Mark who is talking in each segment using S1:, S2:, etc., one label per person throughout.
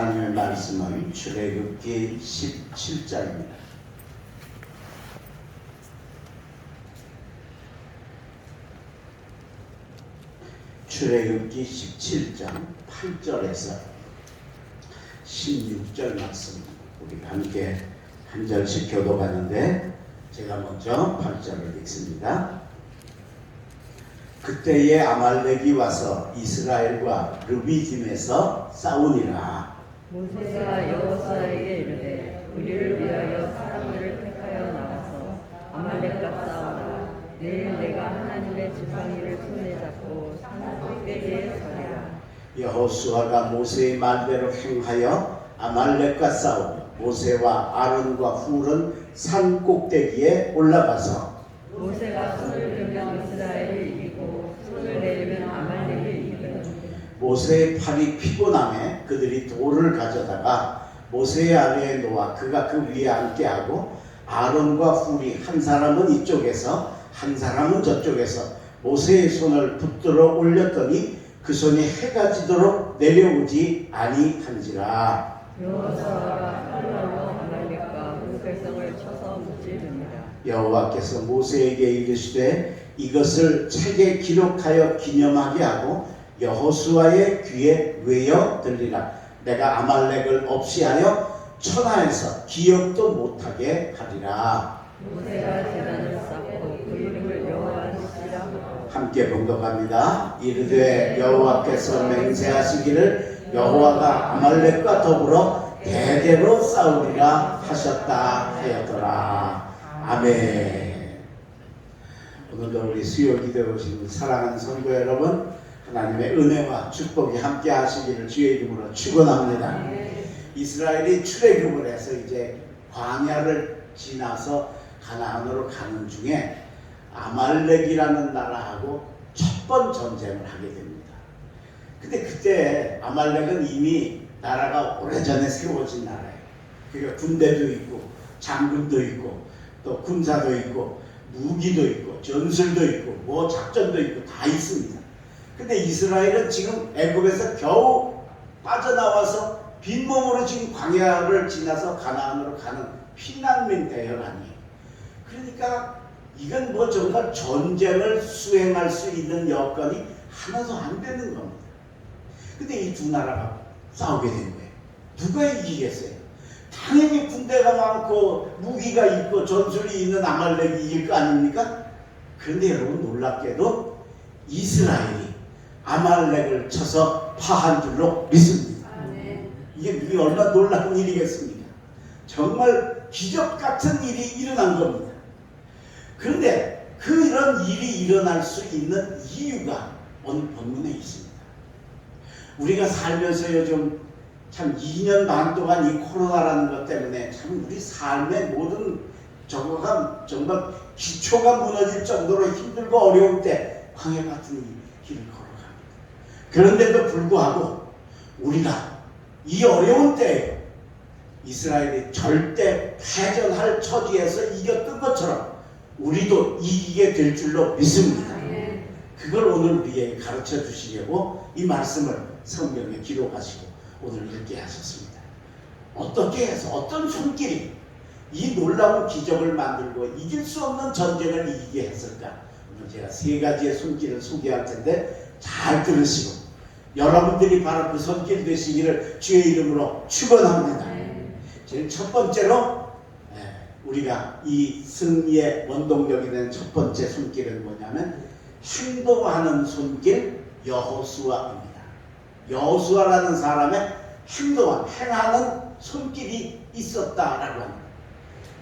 S1: 하나님의 말씀은 출애굽기 17장입니다. 출애굽기 17장 8절에서 16절 말씀 우리 함께 한 절씩 교독하는데 제가 먼저 8절을 읽습니다. 그때에 아말렉이 와서 이스라엘과 르비딤에서 싸우니라.
S2: 모세가 여호수아에게 이르되 우리를 위하여 사람들을 택하여 나가서 아말렉과 싸우라. 내일 내가 하나님의 지팡이를 손에 잡고 산 꼭대기에 서리라.
S1: 여호수아가 모세의 말대로 행하여 아말렉과 싸우며 모세와 아론과 훌은 산 꼭대기에 올라가서
S2: 모세가 손을 들면 이스라엘을 이기고 손을 내리면 아말렉을 이기더니
S1: 모세의 팔이 피곤함에 그들이 돌을 가져다가 모세의 아래에 놓아 그가 그 위에 앉게 하고 아론과 훌이 한 사람은 이쪽에서 한 사람은 저쪽에서 모세의 손을 붙들어 올렸더니 그 손이 해가 지도록 내려오지 아니한지라.
S2: 여호수아가 칼날로 아말렉과 그 백성을 쳐서 무찌르니라.
S1: 여호와께서 모세에게 이르시되 이것을 책에 기록하여 기념하게 하고 여호수아의 귀에 외어 들리라. 내가 아말렉을 없이하여 천하에서 기억도 못하게 하리라.
S2: 모세가 제단을 쌓고 그 이름을 여호와 니시라 하고
S1: 함께 봉독합니다. 이르되 여호와께서 맹세하시기를 여호와가 아말렉과 더불어 대대로 싸우리라 하셨다 하였더라. 아멘. 오늘도 우리 수요 기도에 오신 사랑하는 성도 여러분, 하나님의 은혜와 축복이 함께 하시기를 주의 이름으로 축원합니다. 이스라엘이 출애굽을 해서 이제 광야를 지나서 가나안으로 가는 중에 아말렉이라는 나라하고 첫 번 전쟁을 하게 됩니다. 근데 그때 아말렉은 이미 나라가 오래전에 세워진 나라예요. 그러니까 군대도 있고 장군도 있고 또 군사도 있고 무기도 있고 전술도 있고 뭐 작전도 있고 다 있습니다. 근데 이스라엘은 지금 애굽에서 겨우 빠져나와서 빈몸으로 지금 광야를 지나서 가나안으로 가는 피난민 대열 아니에요. 그러니까 이건 뭐 정말 전쟁을 수행할 수 있는 여건이 하나도 안 되는 겁니다. 근데 이 두 나라가 싸우게 된 거예요. 누가 이기겠어요? 당연히 군대가 많고 무기가 있고 전술이 있는 아말렉이 이길 거 아닙니까? 그런데 여러분 놀랍게도 이스라엘이 아말렉을 쳐서 파한 줄로 믿습니다. 이게 얼마나 놀라운 일이겠습니까? 정말 기적 같은 일이 일어난 겁니다. 그런데 이런 일이 일어날 수 있는 이유가 오늘 본문에 있습니다. 우리가 살면서 요즘 참 2년 반 동안 이 코로나라는 것 때문에 참 우리 삶의 모든 저거가 정말 기초가 무너질 정도로 힘들고 어려울 때 광야 같은 길을 걸어갑니다. 그런데도 불구하고 우리가 이 어려운 때에 이스라엘이 절대 패전할 처지에서 이겼던 것처럼 우리도 이기게 될 줄로 믿습니다. 그걸 오늘 우리에게 가르쳐 주시려고 이 말씀을 성경에 기록하시고 오늘 읽게 하셨습니다. 어떻게 해서 어떤 손길이 이 놀라운 기적을 만들고 이길 수 없는 전쟁을 이기게 했을까? 오늘 제가 세 가지의 손길을 소개할 텐데 잘 들으시고 여러분들이 바로 그 손길 되시기를 주의 이름으로 축원합니다. 제일 첫 번째로 우리가 이 승리의 원동력이 된 첫 번째 손길은 뭐냐면 행동하는 손길 여호수아입니다. 여호수아라는 사람의 행하는 손길이 있었다라고 합니다.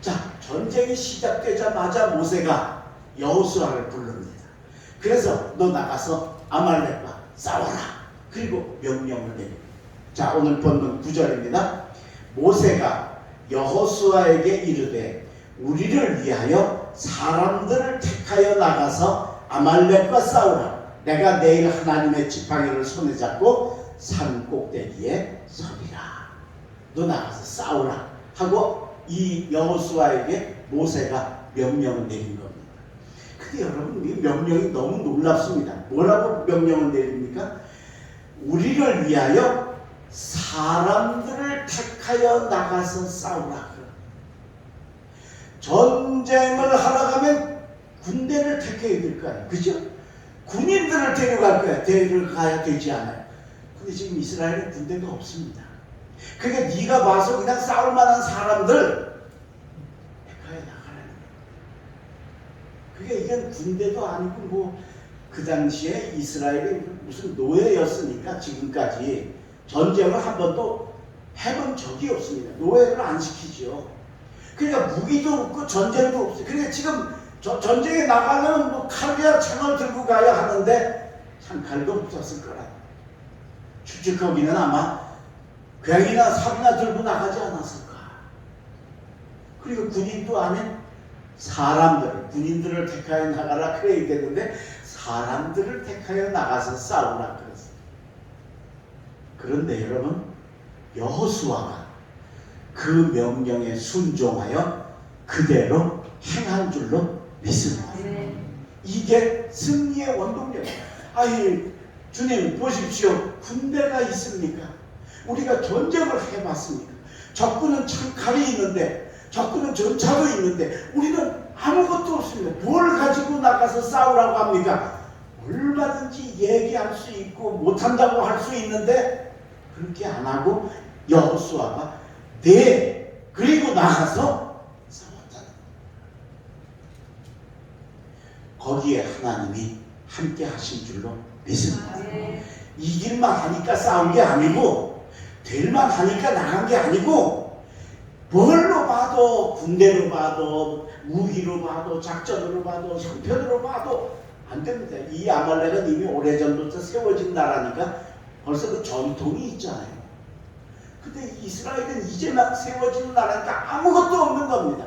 S1: 자, 전쟁이 시작되자마자 모세가 여호수아를 부릅니다. 그래서 너 나가서 아말렉과 싸워라. 그리고 명령을 내립니다. 자, 오늘 본문 9절입니다. 모세가 여호수아에게 이르되 우리를 위하여 사람들을 택하여 나가서 아말렉과 싸우라. 내가 내일 하나님의 지팡이를 손에 잡고 산 꼭대기에 서리라. 너 나가서 싸우라 하고 이 여호수아에게 모세가 명령을 내린 겁니다. 근데 여러분 이 명령이 너무 놀랍습니다. 뭐라고 명령을 내립니까? 우리를 위하여 사람들을 택하여 나가서 싸우라. 전쟁을 하러 가면 군대를 택해야 될 거 아니에요. 그죠? 군인들을 데려갈 거야. 데려가야 되지 않아요. 근데 지금 이스라엘은 군대가 없습니다. 그러니까 네가 봐서 그냥 싸울 만한 사람들 택하여 나가라는 거예요. 그게 이건 군대도 아니고 뭐 그 당시에 이스라엘이 무슨 노예였으니까 지금까지 전쟁을 한 번도 해본 적이 없습니다. 노예를 안 시키죠. 그러니까 무기도 없고 전쟁도 없어요. 그러니까 지금 전쟁에 나가면 뭐 칼이야 창을 들고 가야 하는데 창칼도 없었을 거라. 추측하기는 아마 괴양이나 삽이나 들고 나가지 않았을까. 그리고 군인도 아닌 사람들, 군인들을 택하여 나가라 그래야 되는데 사람들을 택하여 나가서 싸우라 그랬어요. 그런데 여러분, 여호수아가 그 명령에 순종하여 그대로 행한 줄로 믿습니다. 이게 승리의 원동력이에요. 아니, 주님 보십시오. 군대가 있습니까? 우리가 전쟁을 해봤습니까? 적군은 창칼이 있는데, 적군은 전차도 있는데 우리는 아무것도 없습니다. 뭘 가지고 나가서 싸우라고 합니까? 얼마든지 얘기할 수 있고 못한다고 할 수 있는데 그렇게 안 하고 여호수아가 그리고 나가서 싸웠잖아요. 거기에 하나님이 함께 하신 줄로 믿습니다. 이길만 하니까 싸운 게 아니고 될만 하니까 나간 게 아니고 뭘로 봐도 군대로 봐도 무기로 봐도 작전으로 봐도 형편으로 봐도 안 됩니다. 이 아말렉은 이미 오래전부터 세워진 나라니까 벌써 그 전통이 있잖아요. 근데 이스라엘은 이제 막 세워진 나라니까 아무것도 없는 겁니다.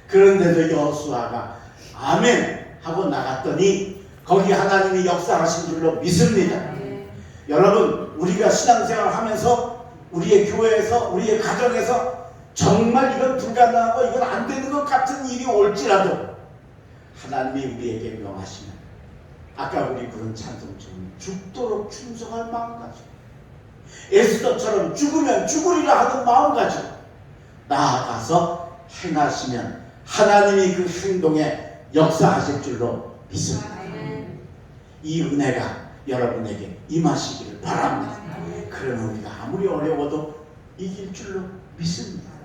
S1: 그런데도 여호수아가 아멘 하고 나갔더니 거기 하나님이 역사하신 줄로 믿습니다. 여러분, 우리가 신앙생활 하면서 우리의 교회에서 우리의 가정에서 정말 이건 불가능하고 이건 안 되는 것 같은 일이 올지라도 하나님이 우리에게 명하시면 아까 우리 부른 찬송처럼 죽도록 충성할 마음 가지고 에스더처럼 죽으면 죽으리라 하는 마음 가지고 나아가서 행하시면 하나님이 그 행동에 역사하실 줄로 믿습니다. 이 은혜가 여러분에게 임하시기를 바랍니다. 그러면 우리가 아무리 어려워도 이길 줄로 믿습니다.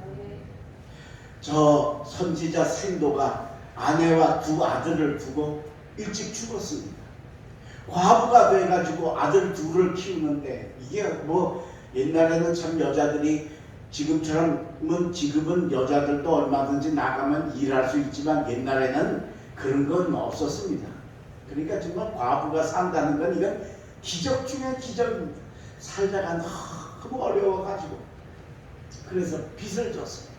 S1: 저 선지자 생도가 아내와 두 아들을 두고 일찍 죽었습니다. 과부가 돼가지고 아들 둘을 키우는데 이게 뭐 옛날에는 참 여자들이 지금은 여자들도 얼마든지 나가면 일할 수 있지만 옛날에는 그런 건 없었습니다. 그러니까 정말 과부가 산다는 건 이건 기적 중에 기적입니다. 살다가 너무 어려워가지고 그래서 빚을 졌어요.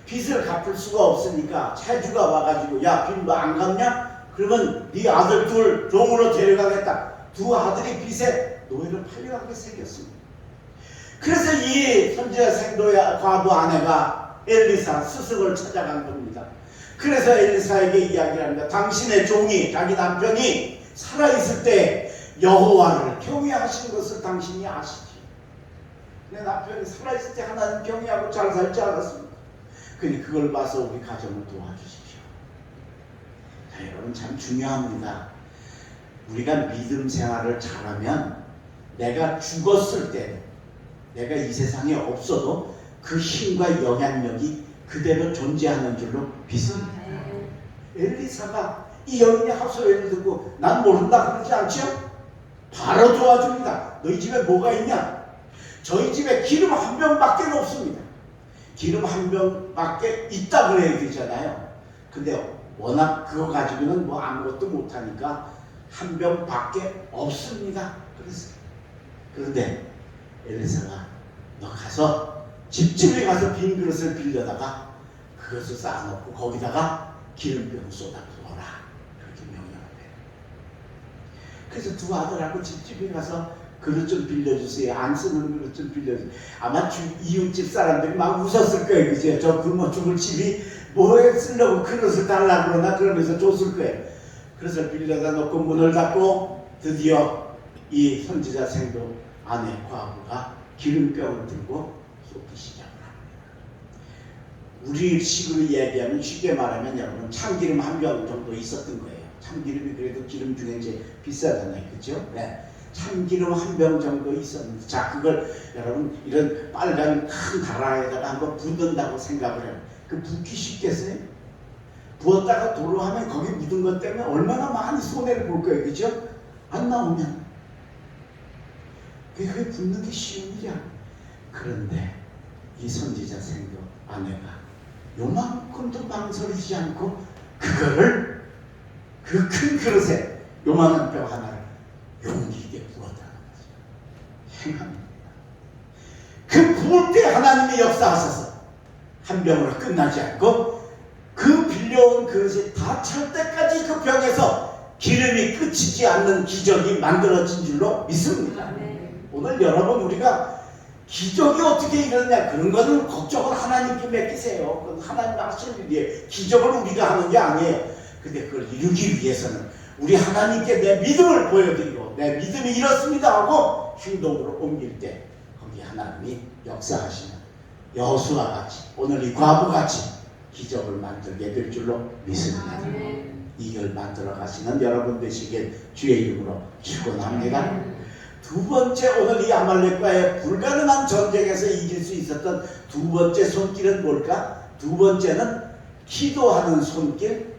S1: 빚을 갚을 수가 없으니까 채주가 와가지고 야, 빚 너 안 갚냐? 그러면 네 아들 둘 종으로 데려가겠다. 두 아들이 빚에 노예로 팔려가게 생겼습니다. 그래서 이 선지자 생도의 과부 아내가 엘리사 스승을 찾아간 겁니다. 그래서 엘리사에게 이야기합니다. 당신의 종이, 자기 남편이 살아있을 때 여호와를 경외하신 것을 당신이 아시지. 내 남편이 살아있을 때 하나님 경외하고 잘 살지 않았습니까? 그런데 그걸 봐서 우리 가정을 도와주십시오. 자, 여러분 참 중요합니다. 우리가 믿음 생활을 잘하면 내가 죽었을 때 내가 이 세상에 없어도 그 힘과 영향력이 그대로 존재하는 줄로 믿습니다. 엘리사가 이 여인의 하소연을 듣고 난 모른다 그러지 않죠? 바로 도와줍니다. 너희 집에 뭐가 있냐? 저희 집에 기름 한 병밖에 없습니다. 기름 한 병밖에 있다 그래야 되잖아요. 근데 워낙 그거 가지고는 뭐 아무것도 못하니까 한 병밖에 없습니다. 그런데 엘리사가 너 가서 집집에 가서 빈 그릇을 빌려다가 그것을 쌓아놓고 거기다가 기름병을 쏟아부어라. 그렇게 명령을 해요. 그래서 두 아들하고 집집에 가서 그릇 좀 빌려주세요. 안 쓰는 그릇 좀 빌려주세요. 아마 이웃집 사람들이 막 웃었을 거예요. 그죠? 저 굶어 죽을 집이 뭐에 쓰려고 그릇을 달라고 그러나 그러면서 줬을 거예요. 그래서 빌려다 놓고 문을 닫고 드디어 이 선지자 생도 아내 과부가 기름병을 들고 쏟기 시작을 합니다. 우리 식으로 얘기하면, 쉽게 말하면 여러분 참기름 한 병 정도 있었던 거예요. 참기름이 그래도 기름 중에 이제 비싸잖아요, 그렇죠? 네. 참기름 한 병 정도 있었는데, 자, 그걸 여러분 이런 빨간 큰 다라에다가 한번 붓는다고 생각을 해요. 그 붓기 쉽겠어요? 부었다가 도로 하면 거기 묻은 것 때문에 얼마나 많이 손해를 볼 거예요, 그죠? 안 나오면 그게 붓는 게 쉬운 일이야. 그런데 이 선지자 생도 아내가 요만큼도 망설이지 않고 그거를 그 큰 그릇에 요만한 뼈 하나를 용기 있게 부었다는 거죠. 행합니다. 그 부을 때 하나님의 역사하셔서 한 병으로 끝나지 않고 그 빌려온 그릇이 다 찰 때까지 그 병에서 기름이 끝이지 않는 기적이 만들어진 줄로 믿습니다. 오늘 여러분, 우리가 기적이 어떻게 일어나냐, 그런 거는 걱정을 하나님께 맡기세요. 그건 하나님 하실 일이에요. 기적을 우리가 하는 게 아니에요. 근데 그걸 이루기 위해서는 우리 하나님께 내 믿음을 보여드리고, 내 믿음이 이렇습니다 하고 행동으로 옮길 때 거기 하나님이 역사하시는 여호수아 같이, 오늘 이 과부같이 기적을 만들게 될 줄로 믿습니다. 이걸 만들어 가시는 여러분 되시길 주의 이름으로 축원합니다. 두 번째, 오늘 이 아말렉과의 불가능한 전쟁에서 이길 수 있었던 두 번째 손길은 뭘까? 두 번째는 기도하는 손길,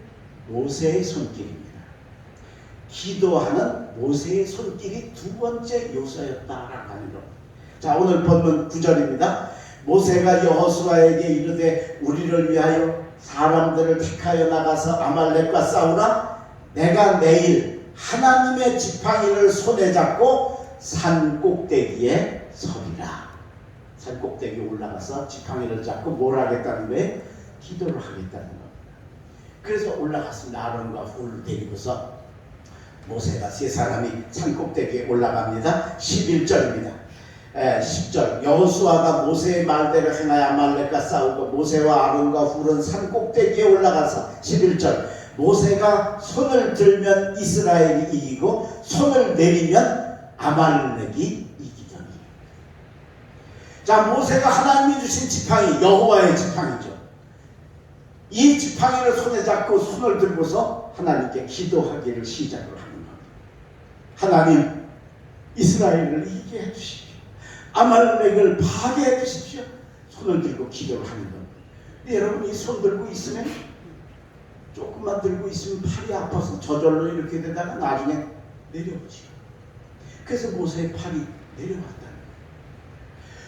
S1: 모세의 손길입니다. 기도하는 모세의 손길이 두 번째 요소였다라고 하는 것. 자, 오늘 본문 9절입니다. 모세가 여호수아에게 이르되 우리를 위하여 사람들을 택하여 나가서 아말렉과 싸우라. 내가 내일 하나님의 지팡이를 손에 잡고 산 꼭대기에 서리라. 산 꼭대기에 올라가서 지팡이를 잡고 뭘 하겠다는 거예요? 기도를 하겠다는 겁니다. 그래서 올라갔습니다. 아론과 훌을 데리고서 모세가 세 사람이 산 꼭대기에 올라갑니다. 11절입니다. 10절 여호수아가 모세의 말대로 행하여 아말렉과 싸우고 모세와 아론과 훌은 산 꼭대기에 올라가서 11절 모세가 손을 들면 이스라엘이 이기고 손을 내리면 아말렉이 이기더니. 자, 모세가 하나님이 주신 지팡이, 여호와의 지팡이죠. 이 지팡이를 손에 잡고 손을 들고서 하나님께 기도하기를 시작을 하는 겁니다. 하나님, 이스라엘을 이기게 해주십시오. 아말렉을 파괴해 주십시오. 손을 들고 기도를 하는 겁니다. 여러분, 이 손 들고 있으면, 조금만 들고 있으면 팔이 아파서 저절로 이렇게 되다가 나중에 내려오죠. 그래서 모세의 팔이 내려왔다는 거예요.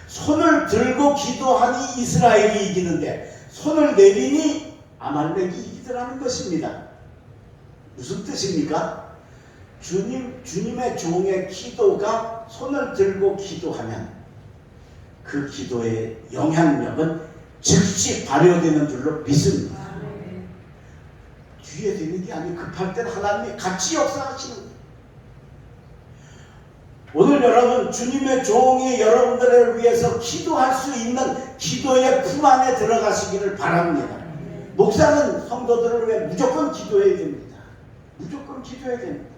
S1: 손을 들고 기도하니 이스라엘이 이기는데 손을 내리니 아말렉이 이기더라는 것입니다. 무슨 뜻입니까? 주님의 종의 기도가 손을 들고 기도하면 그 기도의 영향력은 즉시 발효되는 줄로 믿습니다. 뒤에 되는 게 아니고 급할 때는 하나님이 같이 역사하시는 거예요. 오늘 여러분, 주님의 종이 여러분들을 위해서 기도할 수 있는 기도의 품 안에 들어가시기를 바랍니다. 목사는 성도들을 위해 무조건 기도해야 됩니다. 무조건 기도해야 됩니다.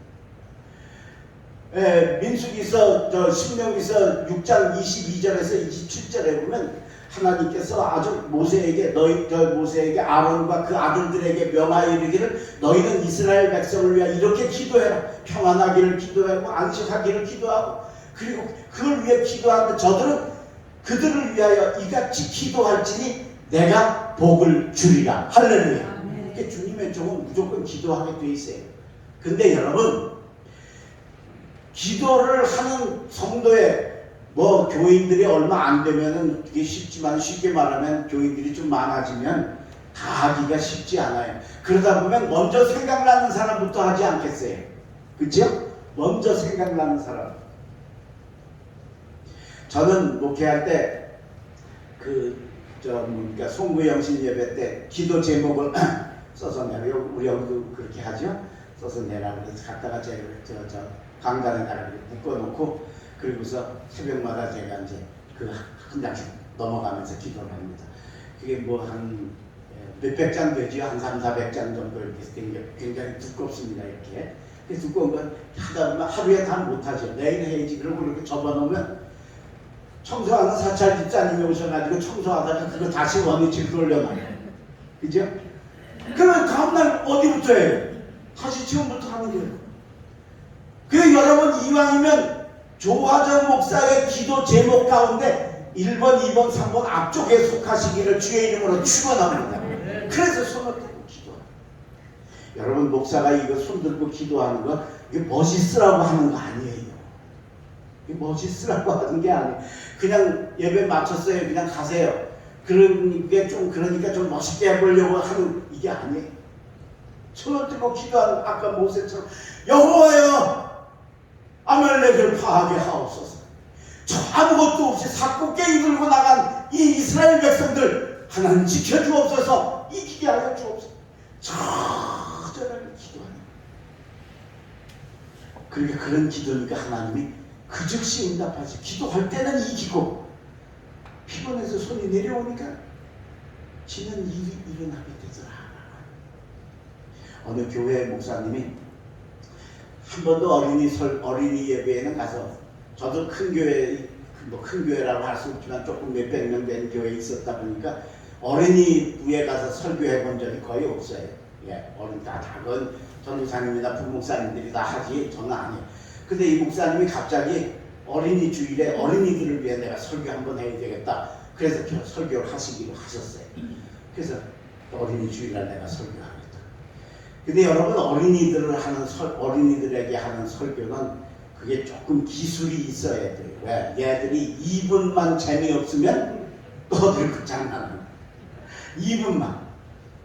S1: 민수기서, 신명기서 6장 22절에서 27절에 보면 하나님께서 아주 모세에게 아론과 그 아들들에게 명하여 이르기를 너희는 이스라엘 백성을 위하여 이렇게 기도해라. 평안하기를 기도하고 안식하기를 기도하고, 그리고 그걸 위해 기도하는데 저들은 그들을 위하여 이같이 기도할지니 내가 복을 주리라. 할렐루야. 이게 주님의 종은 무조건 기도하게 돼 있어요. 근데 여러분, 기도를 하는 성도의 교인들이 얼마 안 되면은 그게 쉽지만, 쉽게 말하면 교인들이 좀 많아지면 다 하기가 쉽지 않아요. 그러다 보면 먼저 생각나는 사람부터 하지 않겠어요? 그렇죠? 먼저 생각나는 사람. 저는 목회할 때 그러니까 송구영신 예배 때 기도 제목을 써서 내라. 우리 여기도 그렇게 하죠. 써서 내라. 그래서 갖다가 제가 강단에다가 묶어놓고, 그리고서 새벽마다 제가 이제 그 한 장씩 넘어가면서 기도를 합니다. 그게 한 몇백 장 되죠. 한 300~400장 정도 이렇게 굉장히 두껍습니다. 이렇게. 두꺼운 건 하다 보면 하루에 다 못하죠. 내일 해야지. 그러고 이렇게 접어놓으면 청소하는 사찰 집사님이 오셔가지고 청소하다가 그거 다시 원위치로 돌려놔요. 그죠? 그러면 다음날 어디부터 해요? 다시 처음부터 하는 거예요. 그 여러분 이왕이면 조화정 목사의 기도 제목 가운데 1번, 2번, 3번 앞쪽에 속하시기를 주의 이름으로 축원합니다. 그래서 손을 들고 기도해요. 여러분 목사가 이거 손 들고 기도하는 거 이게 멋있으라고 하는 거 아니에요. 이게 멋있으라고 하는 게 아니에요. 그냥 예배 마쳤어요. 그냥 가세요. 그러니까 좀 멋있게 해보려고 하는 이게 아니에요. 손을 들고 기도하는 아까 모세처럼 여호와여 아말렉을 파하게 하옵소서. 저 아무것도 없이 삭곡갱이 들고 나간 이 이스라엘 백성들 하나님 지켜주옵소서. 이기게 하여 주옵소서. 저절을 기도하는. 그러니까 그런 기도니까 하나님이 그 즉시 응답하지. 기도할 때는 이기고 피곤해서 손이 내려오니까 지는 일이 일어나게 되더라. 어느 교회 목사님이 한 번도 어린이 예배에는 가서, 저도 큰 교회, 큰 교회라고 할 수 없지만 조금 몇백 명 된 교회에 있었다 보니까 어린이부에 가서 설교해 본 적이 거의 없어요. 예, 다 작은 전도사님이나 부목사님들이 다 하지 저는 안 해요. 근데 이 목사님이 갑자기 어린이 주일에 어린이들을 위해 내가 설교 한번 해야 되겠다. 그래서 설교를 하시기로 하셨어요. 그래서 어린이 주일날 내가 설교하겠다. 근데 여러분 어린이들에게 하는 설교는 그게 조금 기술이 있어야 돼요. 왜? 얘들이 2분만 재미없으면 떠들고 장난을 2분만.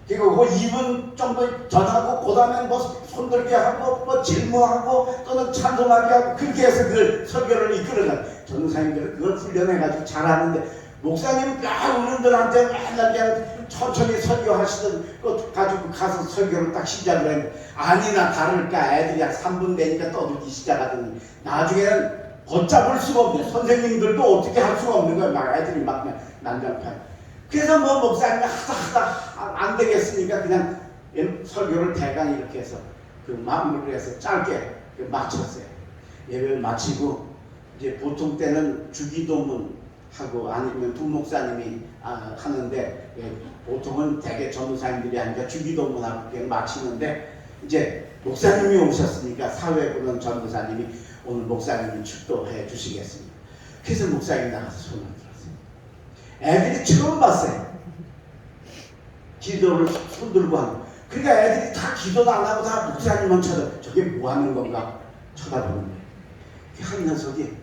S1: 그리고 그 2분 정도 전하고 그 다음에 뭐 손들게 하고 뭐 질문하고 또는 찬송하게 하고 그렇게 해서 그 설교를 이끌어가요. 전도사님들은 그걸 훈련해가지고 잘하는데 목사님 어른들한테 맨날 그냥 천천히 설교하시던 거 가지고 가서 설교를 딱 시작을 했는데 아니나 다를까 애들이 한 3분 되니까 떠들기 시작하더니 나중에는 걷잡을 수가 없네. 선생님들도 어떻게 할 수가 없는 거야. 막 애들이 막 난장판. 그래서 뭐 목사님이 하다 안 되겠으니까 그냥 설교를 대강 이렇게 해서 그 마무리를 해서 짧게 마쳤어요. 예배를 마치고 이제 보통 때는 주기도문 하고 아니면 부목사님이 하는데 보통은 대개 전도사님들이 하니까 주기도문하고 그냥 마치는데 이제 목사님이 오셨으니까 사회 보는 전도사님이 오늘 목사님이 축도해 주시겠습니다. 그래서 목사님이 나가서 손을 들었어요. 애들이 처음 봤어요. 기도를 손 들고 하는 거. 그러니까 애들이 다 기도도 안 하고 다 목사님만 저게 뭐 하는 건가 쳐다보는 거예요. 한 녀석이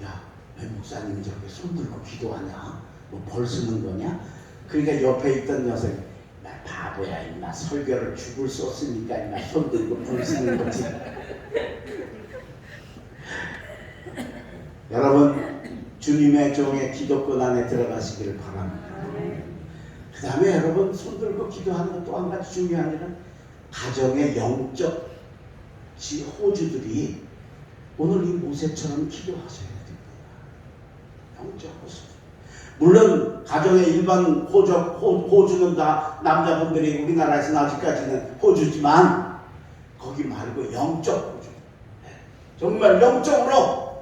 S1: 야, 왜 목사님이 저렇게 손 들고 기도하냐? 뭐 벌 쓰는 거냐? 그러니까 옆에 있던 녀석이 나 바보야 임마, 설교를 죽을 썼으니까 임마 손 들고 벌 쓰는 거지. 여러분 주님의 종의 기도권 안에 들어가시기를 바랍니다. 그 다음에 여러분 손 들고 기도하는 것 또 한 가지 중요한 일은 가정의 영적 호주들이 오늘 이 모세처럼 기도하셔야 됩니다. 영적 호주. 물론 가정의 일반 호주는 다 남자분들이 우리나라에서는 아직까지는 호주지만 거기 말고 영적 호주. 정말 영적으로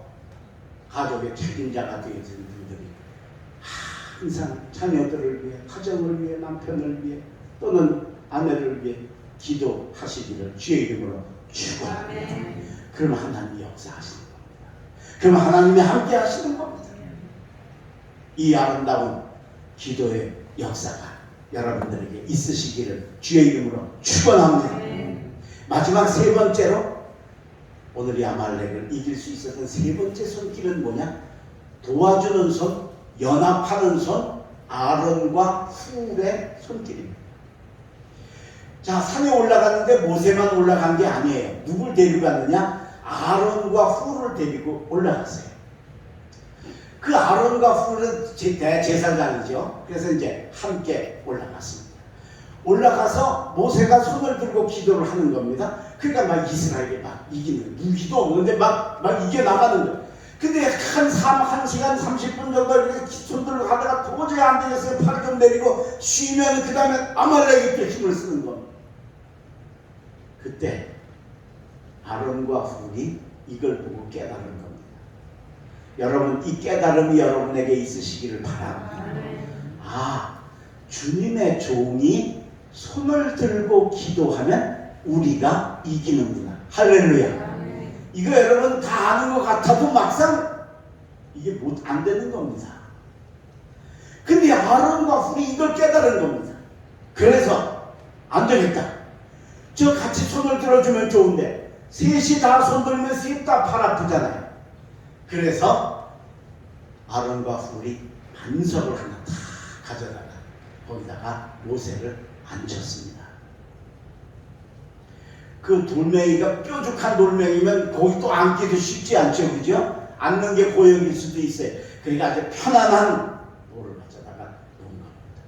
S1: 가족의 책임자가 되어진 분들이 항상 자녀들을 위해, 가정을 위해, 남편을 위해 또는 아내를 위해 기도하시기를 주의 이름으로 축원합니다. 그러면 하나님이 역사하시는 겁니다. 그러면 하나님이 함께 하시는 겁니다. 이 아름다운 기도의 역사가 여러분들에게 있으시기를 주의 이름으로 축원합니다. 마지막 세 번째로 오늘 이 아말렉을 이길 수 있었던 세 번째 손길은 뭐냐? 도와주는 손, 연합하는 손, 아론과 훌의 손길입니다. 자, 산에 올라갔는데 모세만 올라간 게 아니에요. 누굴 데리고 갔느냐? 아론과 훌을 데리고 올라갔어요. 그 아론과 훌은 대제사장이죠. 그래서 이제 함께 올라갔습니다. 올라가서 모세가 손을 들고 기도를 하는 겁니다. 그러니까 막 이스라엘이 막 이기는, 무기도 없는데 막 이겨나가는 거예요. 근데 한 1시간 30분 정도 이렇게 손 들고 가다가 도저히 안 되겠어요. 팔을 좀 내리고 쉬면 그 다음에 아말렉이 또 힘을 쓰는 겁니다. 그때 아론과 훌이 이걸 보고 깨달은 겁니다. 여러분 이 깨달음이 여러분에게 있으시기를 바랍니다. 아, 주님의 종이 손을 들고 기도하면 우리가 이기는구나. 할렐루야. 이거 여러분 다 아는 것 같아도 막상 이게 안 되는 겁니다. 근데 아론과 훌이 이걸 깨달은 겁니다. 그래서 안 되겠다. 저 같이 손을 들어주면 좋은데 셋이 다 손 들면 셋 다 팔 아프잖아요. 그래서 아론과 훌이 반석을 하나 다 가져다가 거기다가 모세를 앉혔습니다. 그 돌멩이가 뾰족한 돌멩이면 거기 또 앉기도 쉽지 않죠, 그죠? 앉는 게 고역일 수도 있어요. 그러니까 아주 편안한 돌을 가져다가 놓은 겁니다.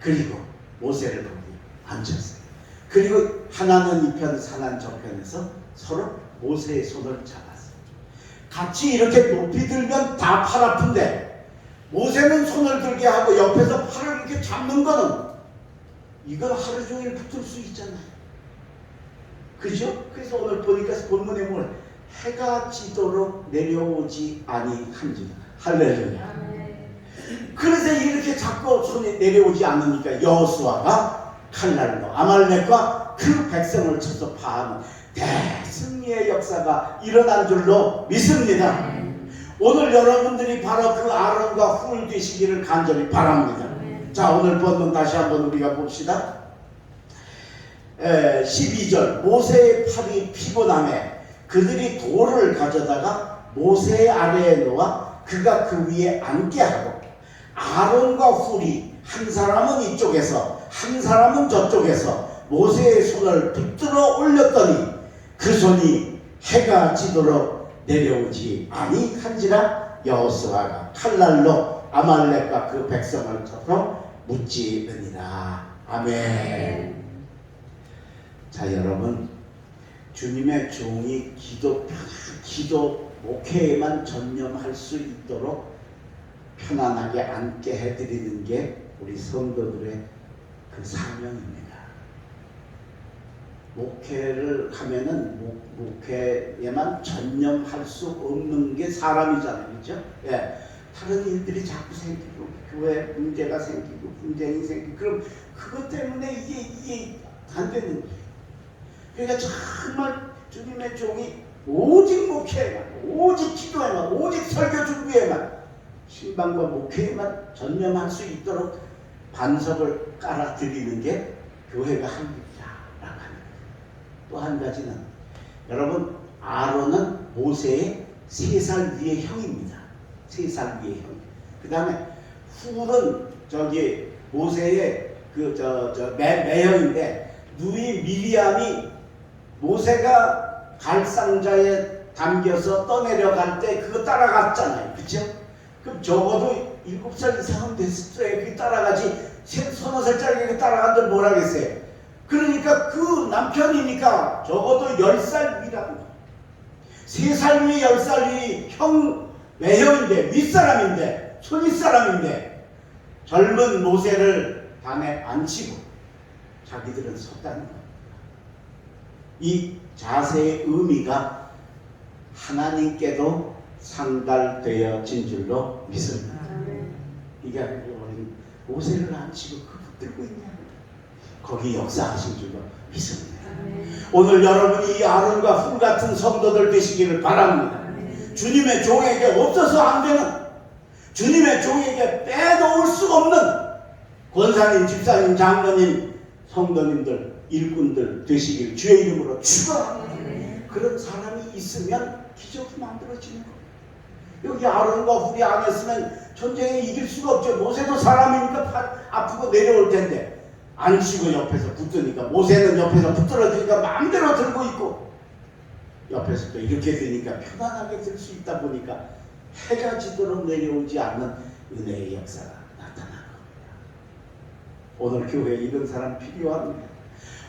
S1: 그리고 모세를 거기 앉혔어요. 그리고 하나는 이편, 하나는 저편에서 서로 모세의 손을 잡았어요. 같이 이렇게 높이 들면 다 팔 아픈데 모세는 손을 들게 하고 옆에서 팔을 이렇게 잡는 거는 이건 하루 종일 붙을 수 있잖아요. 그죠? 그래서 오늘 보니까 본문에 뭘 해가 지도록 내려오지 아니한지라. 할렐루야. 그래서 이렇게 자꾸 손이 내려오지 않으니까 여호수아가 칼날로 아말렉과 그 백성을 쳐서 파하는 대승리의 역사가 일어난 줄로 믿습니다. 오늘 여러분들이 바로 그 아론과 훌 되시기를 간절히 바랍니다. 자, 오늘 본문 다시 한번 우리가 봅시다. 12절 모세의 팔이 피곤함에 그들이 돌을 가져다가 모세 아래에 놓아 그가 그 위에 앉게 하고 아론과 훌이 한 사람은 이쪽에서 한 사람은 저쪽에서 모세의 손을 붙들어 올렸더니 그 손이 해가 지도록 내려오지 아니한지라. 여호수아가 칼날로 아말렉과 그 백성을 쳐서 무찌르니라. 아멘. 자, 여러분, 주님의 종이 기도 목회에만 전념할 수 있도록 편안하게 앉게 해드리는 게 우리 성도들의 그 사명입니다. 목회를 하면은 목회에만 전념할 수 없는 게 사람이잖아요, 그렇죠? 예, 다른 일들이 자꾸 생기고 교회 문제가 생기고 분쟁이 생기고 그럼 그것 때문에 이게 안 되는 거예요. 그러니까 정말 주님의 종이 오직 목회에만, 오직 기도에만, 오직 설교 준비에만, 신방과 목회에만 전념할 수 있도록 반석을 깔아드리는 게 교회가 한 일이라고 합니다. 또 한 가지는 여러분, 아론은 모세의 3살 위의 형입니다. 3살 위의 형. 그 다음에 훌은 저기 모세의 매형인데 누이 미리암이 모세가 갈상자에 담겨서 떠내려갈 때 그거 따라갔잖아요. 그쵸? 그럼 적어도 7살 이상은 됐을 때 따라가지 서너 살짜리 따라간들 뭐라겠어요? 그러니까 그 남편이니까 적어도 10살 위라고. 3살 위, 10살 위 형 외형인데 윗사람인데 손윗사람인데 젊은 모세를 밤에 앉히고 자기들은 섰다는 겁니다. 이 자세의 의미가 하나님께도 상달되어진 줄로 믿습니다. 이게 우리 모세를 앉히고 그 붙들고 있냐? 거기 역사하신 줄로 믿습니다. 오늘 여러분이 이 아론과 훌 같은 성도들 되시기를 바랍니다. 주님의 종에게 없어서 안 되는, 주님의 종에게 빼놓을 수 없는 권사님, 집사님, 장로님, 성도님들, 일꾼들 되시길 주의 이름으로 축원합니다. 그런 사람이 있으면 기적이 만들어지는 겁니다. 여기 아론과 훌이 아니었으면 전쟁에 이길 수가 없죠. 모세도 사람이니까 팔 아프고 내려올 텐데 안 치고 옆에서 붙으니까, 모세는 옆에서 붙들어지니까 마음대로 들고 있고 옆에서 또 이렇게 되니까 편안하게 들 수 있다 보니까 해가 지도록 내려오지 않는 은혜의 역사가 나타난 겁니다. 오늘 교회에 이런 사람 필요합니다.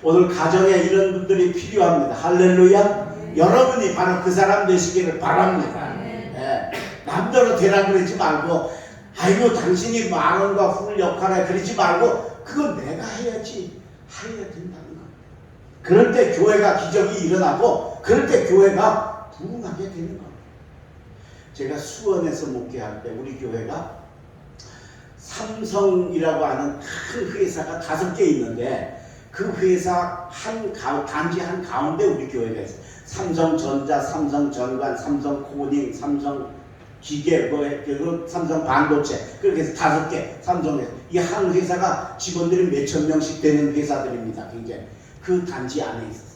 S1: 오늘 가정에 이런 분들이 필요합니다. 할렐루야. 여러분이 바로 그 사람 되시기를 바랍니다. 예, 남대로 되라 그러지 말고, 아이고 당신이 아론과 훌 역할에 그러지 말고, 그건 내가 해야지, 해야 된다는 겁니다. 그럴 때 교회가 기적이 일어나고, 그럴 때 교회가 부흥하게 되는 겁니다. 제가 수원에서 목회할 때 우리 교회가 삼성이라고 하는 큰 회사가 5개 있는데 그 회사 단지 한 가운데 우리 교회가 있어요. 삼성전자, 삼성전관, 삼성코닝, 삼성기계, 그리고 삼성반도체, 그렇게 해서 5개 삼성회사. 이 한 회사가 직원들이 몇천 명씩 되는 회사들입니다. 굉장히 그 단지 안에 있었어요.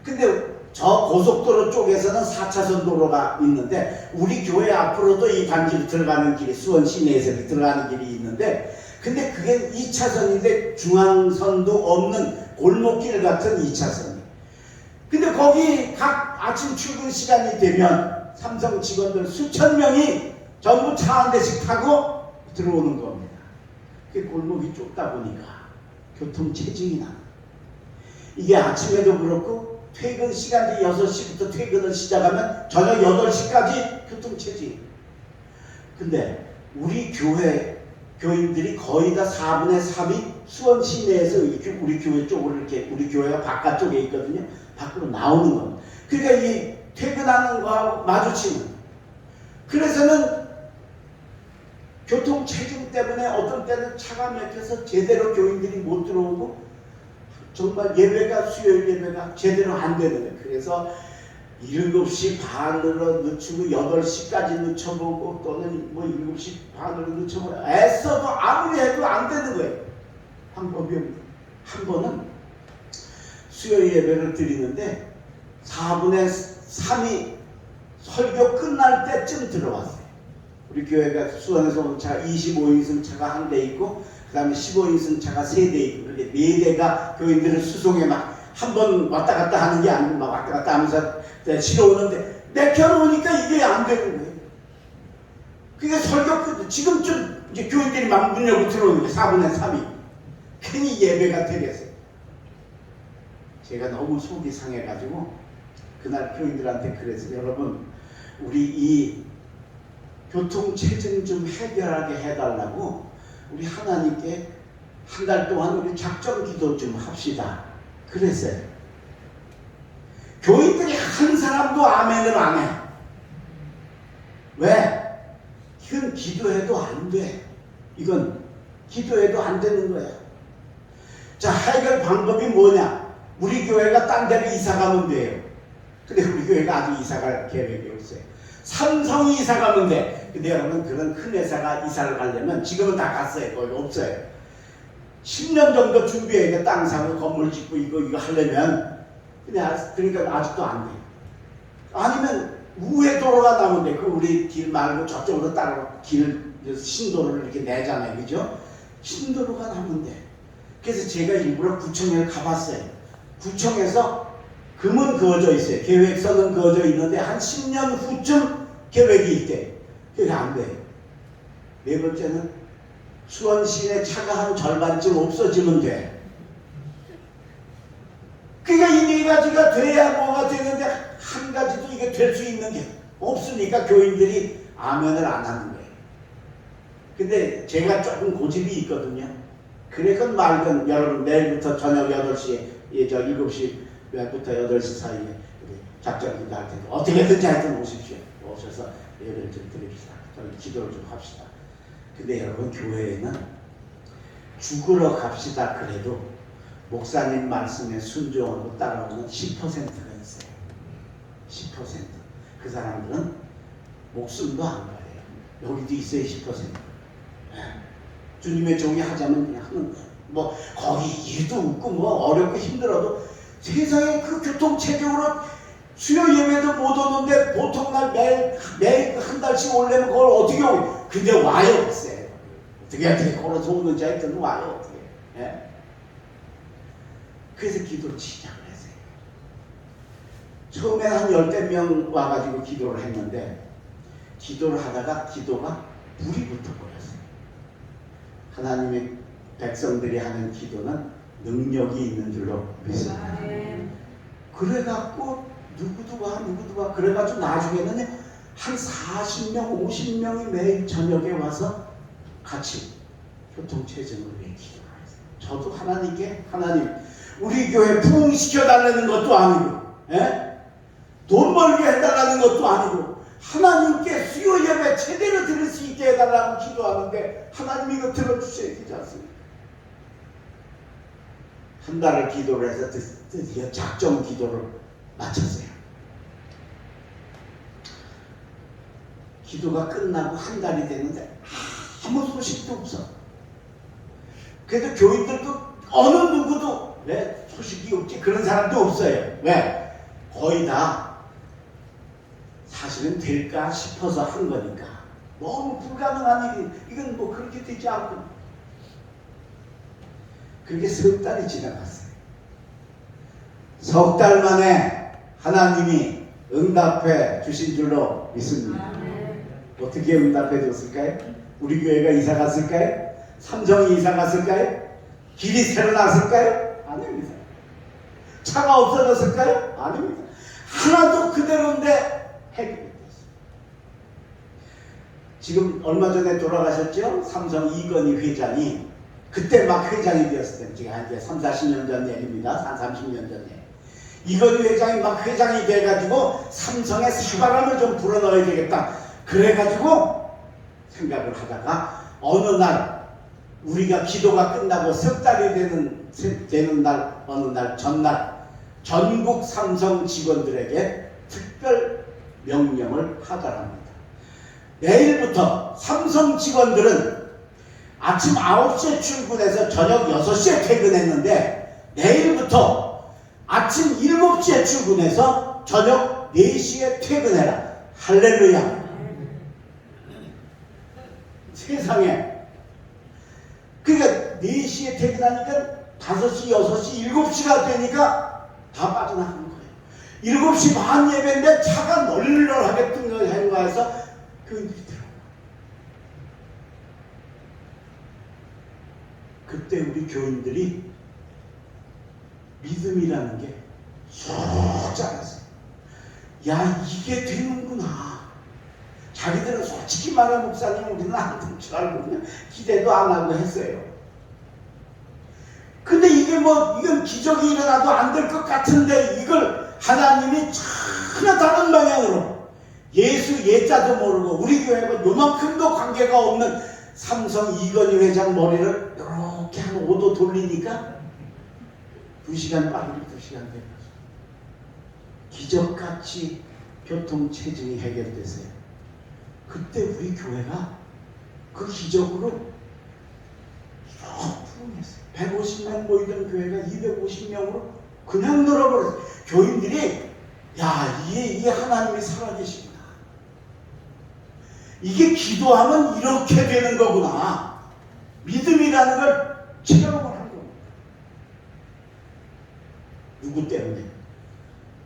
S1: 근데 저 고속도로 쪽에서는 4차선 도로가 있는데 우리 교회 앞으로도 이 단지로 들어가는 길이 수원 시내에서 들어가는 길이 있는데 근데 그게 2차선인데 중앙선도 없는 골목길 같은 2차선이에요. 근데 거기 각 아침 출근 시간이 되면 삼성 직원들 수천 명이 전부 차 한 대씩 타고 들어오는 겁니다. 그 골목이 좁다 보니까 교통체증이 나는 거예요. 이게 아침에도 그렇고 퇴근 시간이 6시부터 퇴근을 시작하면 저녁 8시까지 교통체증. 근데 우리 교회 교인들이 거의 다 4분의 3이 수원 시내에서 우리 교회 쪽으로 이렇게 우리 교회가 바깥쪽에 있거든요. 밖으로 나오는 겁니다. 그러니까 이 퇴근하는 거하고 마주치는. 그래서는 교통체증 때문에 어떤 때는 차가 막혀서 제대로 교인들이 못 들어오고 정말 예배가 수요일 예배가 제대로 안 되는 거예요. 그래서 7시 반으로 늦추고 8시까지 늦춰보고 또는 뭐 7시 반으로 늦춰보고 애써도 아무리 해도 안 되는 거예요. 방법이 없는. 한 번은 수요일 예배를 드리는데 4분의 3이 설교 끝날 때쯤 들어왔어요. 우리 교회가 수원에서 온 차가 25인승 차가 한 대 있고 그 다음에 15인승 차가 3대 있고 그렇게 4대가 교인들을 수송해 막 한 번 왔다 갔다 하는 게 아니고 막 왔다 갔다 하면서 실어 오는데 내켜놓으니까 이게 안 되는 거예요. 그게 설교 끝 지금쯤 이제 교인들이 막 문 열고 들어오는 거예요. 4분의 3이 괜히 예배가 되겠어요. 제가 너무 속이 상해가지고 그날 교인들한테 그래서 여러분 우리 이 교통체증 좀 해결하게 해달라고 우리 하나님께 한 달 동안 우리 작전 기도 좀 합시다. 그랬어요. 교인들이 한 사람도 아멘을 안 해. 왜? 이건 기도해도 안 돼. 이건 기도해도 안 되는 거야. 자, 해결 방법이 뭐냐? 우리 교회가 딴 데로 이사 가면 돼요. 근데 우리 교회가 아직 이사 갈 계획이 없어요. 삼성이 이사 가면 돼. 근데 여러분 그런 큰 회사가 이사를 가려면 지금은 다 갔어요. 거기 없어요. 10년 정도 준비해야 돼. 땅 사고 건물 짓고 이거 하려면. 그러니까 아직도 안 돼요. 아니면 우회 도로가 나오면 돼. 그 우리 길 말고 저쪽으로 따로 길 신도로를 이렇게 내잖아요. 그죠? 신도로가 나오면 돼. 그래서 제가 일부러 구청에 가봤어요. 구청에서 금은 그어져 있어요. 계획서는 그어져 있는데 한 10년 후쯤 계획이 있대. 그게 안 돼. 네 번째는 수원 시내 차가 한 절반쯤 없어지면 돼. 그러니까 이 네 가지가 돼야 뭐가 되는데 한 가지도 이게 될 수 있는 게 없으니까 교인들이 아멘을 안 하는 거예요. 근데 제가 조금 고집이 있거든요. 그래건 말건 여러분 내일부터 저녁 8시에 7시부터 8시 사이에 작전 기도 할 텐데 어떻게든지 하여튼 오십시오. 오셔서 예배를 좀 드립시다. 저희 기도를 좀 합시다. 근데 여러분 교회에는 죽으러 갑시다 그래도 목사님 말씀에 순종하고 따라오는 10%가 있어요. 10%. 그 사람들은 목숨도 안 가요. 여기도 있어요. 10%. 주님의 종이 하자면 그냥 하는 거예요. 뭐 거기 일도 없고 뭐 어렵고 힘들어도 세상에 그 교통체증으로 수요 예배도 못 오는데 보통 날 매일 한 달씩 오려면 그걸 어떻게 오고 근데 와요. 글쎄 어떻게 걸어서 오는지 하여튼 와요. 어떻게. 예? 그래서 기도를 시작을 했어요. 처음에 한 10대 명 와가지고 기도를 했는데 기도를 하다가 기도가 불이 붙어버렸어요. 하나님의 백성들이 하는 기도는 능력이 있는 줄로 믿습니다. 그래갖고 누구도 와 그래가지고 나중에는 한 40명 50명이 매일 저녁에 와서 같이 교통체증을 위해 기도를 했어요. 저도 하나님께 하나님 우리 교회 부흥시켜달라는 것도 아니고 돈 벌게 해달라는 것도 아니고 하나님께 수요 예배 제대로 드릴 수 있게 해달라고 기도하는데 하나님 이거 들어주셔야 되지 않습니까? 한 달을 기도를 해서 드디어 작정 기도를 마쳤어요. 기도가 끝나고 한 달이 됐는데 아무 소식도 없어. 그래도 교인들도 어느 누구도 왜 소식이 없지 그런 사람도 없어요. 왜? 거의 다 사실은 될까 싶어서 한 거니까. 너무 불가능한 일이 이건 뭐 그렇게 되지 않고 그렇게 석 달이 지나갔어요. 석 달 만에 하나님이 응답해 주신 줄로 믿습니다. 어떻게 응답해 줬을까요? 우리 교회가 이사 갔을까요? 삼성이 이사 갔을까요? 길이 새로 났을까요? 아닙니다. 차가 없어졌을까요? 아닙니다. 하나도 그대로인데 해결됐어요. 지금 얼마 전에 돌아가셨죠? 삼성 이건희 회장이 그때 막 회장이 되었을 때 제가 이제 3, 40년 전 얘기입니다. 30년 전 얘기. 이건희 회장이 막 회장이 돼가지고 삼성에 사바람을 좀 불어넣어야 되겠다. 그래가지고 생각을 하다가 어느 날 우리가 기도가 끝나고 석 달이 되는 날 어느 날 전날 전국 삼성 직원들에게 특별 명령을 하더랍니다. 내일부터 삼성 직원들은 아침 9시에 출근해서 저녁 6시에 퇴근했는데 내일부터 아침 7시에 출근해서 저녁 4시에 퇴근해라. 할렐루야. 세상에. 그러니까 4시에 퇴근하니까 5시, 6시, 7시가 되니까 다 빠져나가는 거예요. 7시 반 예배인데 차가 널널하게 뜬거해서 교인들이 들어와. 그때 우리 교인들이 믿음이라는 게 쏙 자랐어요. 야, 이게 되는구나. 자기들은 솔직히 말해 목사님 우리는 안 될 줄 알고 그냥 기대도 안 하고 했어요. 근데 이게 뭐 이건 기적이 일어나도 안 될 것 같은데 이걸 하나님이 전혀 다른 방향으로 예수 예자도 모르고 우리 교회가 요만큼도 관계가 없는 삼성 이건희 회장 머리를 이렇게 한 5도 돌리니까 2시간 빠르게 2시간 되면서 기적같이 교통체증이 해결되세요. 그때 우리 교회가 그 기적으로 쏙 풀어냈어요. 150명 모이던 교회가 250명으로 그냥 늘어버렸어요. 교인들이 야, 이게 하나님이 살아계시구나. 이게 기도하면 이렇게 되는 거구나. 믿음이라는 걸 체험을 한 겁니다. 누구 때문에?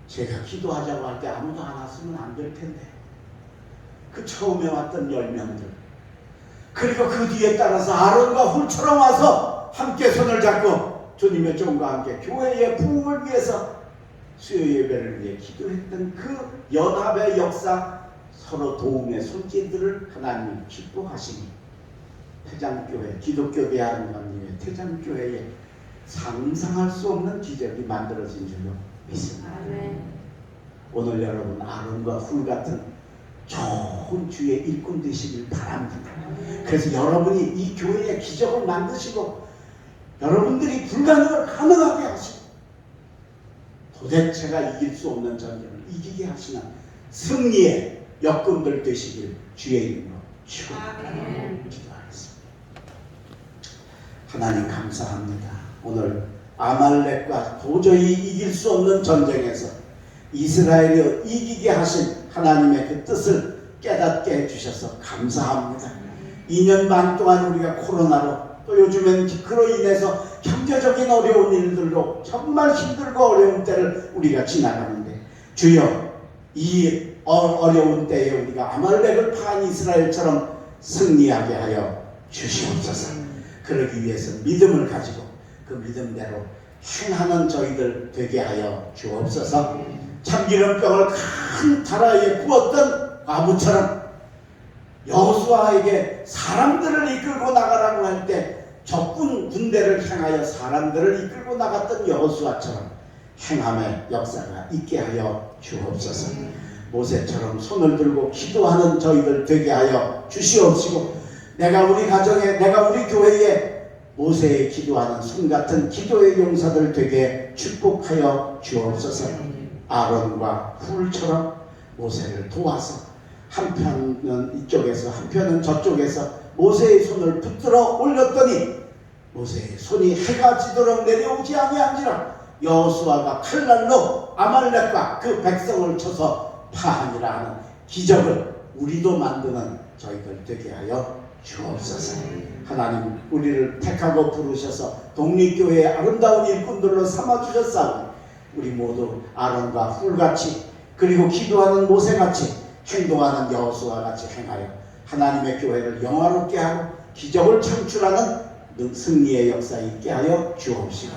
S1: 제가 기도하자고 할 때 아무도 안 왔으면 안 될 텐데. 그 처음에 왔던 10명들. 그리고 그 뒤에 따라서 아론과 훌처럼 와서 함께 손을 잡고 주님의 종과 함께 교회의 부흥을 위해서 수요 예배를 위해 기도했던 그 연합의 역사, 서로 도움의 손길들을 하나님이 기뻐하시니 태장교회, 기독교 대한민국의 태장교회에 상상할 수 없는 기적이 만들어진 줄로 믿습니다. 오늘 여러분 아론과 훌 같은 좋은 주의 일꾼 되시길 바랍니다. 그래서 여러분이 이 교회의 기적을 만드시고 여러분들이 불가능을 가능하게 하시고 도대체가 이길 수 없는 전쟁을 이기게 하시는 승리의 역군들 되시길 주의 이름으로 축원합니다. 기도하겠습니다. 하나님 감사합니다. 오늘 아말렉과 도저히 이길 수 없는 전쟁에서 이스라엘이 이기게 하신 하나님의 그 뜻을 깨닫게 해주셔서 감사합니다. 2년 반 동안 우리가 코로나로 또 요즘엔 그로 인해서 경제적인 어려운 일들로 정말 힘들고 어려운 때를 우리가 지나가는데 주여 이 어려운 때에 우리가 아말렉을 파한 이스라엘처럼 승리하게 하여 주시옵소서. 그러기 위해서 믿음을 가지고 그 믿음대로 행하는 저희들 되게 하여 주옵소서. 참기름병을 큰 다라에 부었던 과부처럼 여호수아에게 사람들을 이끌고 나가라고 할 때 적군 군대를 향하여 사람들을 이끌고 나갔던 여호수아처럼 행함의 역사가 있게 하여 주옵소서. 모세처럼 손을 들고 기도하는 저희들 되게 하여 주시옵시고, 내가 우리 가정에, 내가 우리 교회에 모세의 기도하는 손 같은 기도의 용사들 되게 축복하여 주옵소서. 아론과 훌처럼 모세를 도와서 한편은 이쪽에서 한편은 저쪽에서 모세의 손을 붙들어 올렸더니 모세의 손이 해가 지도록 내려오지 아니한지라 여호수아가 칼날로 아말렉과 그 백성을 쳐서 파하니라 하는 기적을 우리도 만드는 저희들 되게 하여 주옵소서. 하나님, 우리를 택하고 부르셔서 독립교회의 아름다운 일꾼들로 삼아주셨사오니 우리 모두 아론과 훌같이, 그리고 기도하는 모세같이, 행동하는 여호수아같이 행하여 하나님의 교회를 영화롭게 하고 기적을 창출하는 승리의 역사 있게 하여 주옵시고,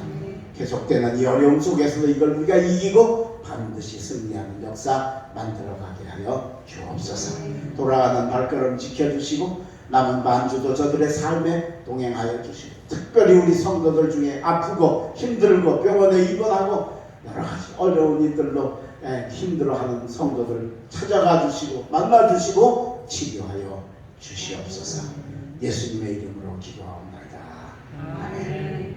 S1: 계속되는 이 어려움 속에서도 이걸 우리가 이기고 반드시 승리하는 역사 만들어가게 하여 주옵소서. 돌아가는 발걸음 지켜주시고 남은 반주도 저들의 삶에 동행하여 주시고, 특별히 우리 성도들 중에 아프고 힘들고 병원에 입원하고 여러 가지 어려운 일들로 힘들어하는 성도들 찾아가 주시고 만나 주시고 치료하여 주시옵소서. 예수님의 이름으로 기도하옵나이다. 아멘.